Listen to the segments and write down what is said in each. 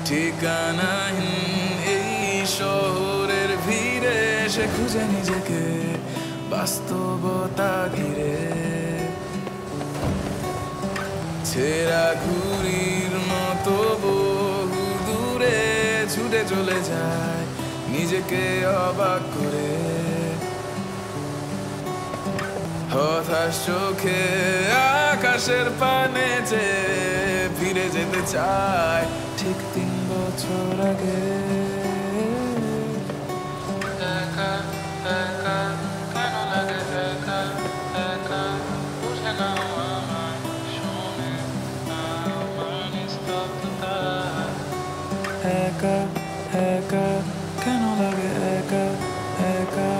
ঠিকানাহীন এই শহরের ভিড়ে সে খুঁজে নিজেকে বাস্তবতা ঘিরে। ছেঁড়া ঘুড়ির মতো বহু দূরে ছুটে চলে যায় নিজেকে অবাক করে। হতাশ চোখে আকাশের পানে চেয়ে ফিরে যেতে চায় ঠিক 3 বছর আগে। একা একা কেন লাগে একা একা বুঝে নাও আমায় শুনে আমার নিস্তব্ধতা। একা একা কেন লাগে একা একা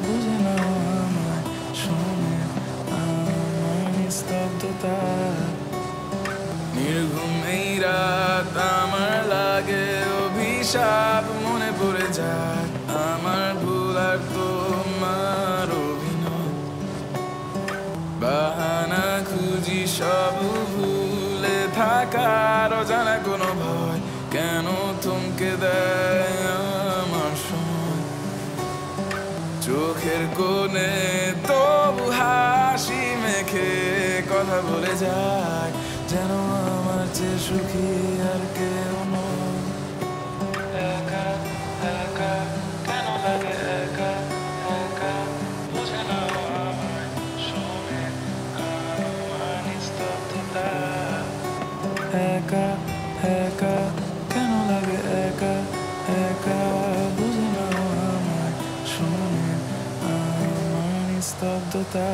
বুঝে নাও আমায় শুনে আমার নিস্তব্ধতা। নির্ঘুম এই রাত আমার লাগে অভিশাপ, মনে পড়ে যায় আমার ভুল আর তোমার অভিনয়। বাহানা খুঁজি সব ভুলে থাকার অজানা কোনো ভয় কেন থমকে দেয় আমার সময়। চোখের কোণে তবু হাসি মেখে কথা বলে যায় যেন আমার চেয়ে সুখী আর কেউ নয়। একা একা কেন লাগে একা একা বুঝে নাও আমায় শুনে আমার নিস্তব্ধতা। একা একা কেন লাগে একা একা বুঝে নাও আমায় শুনে আমার নিস্তব্ধতা।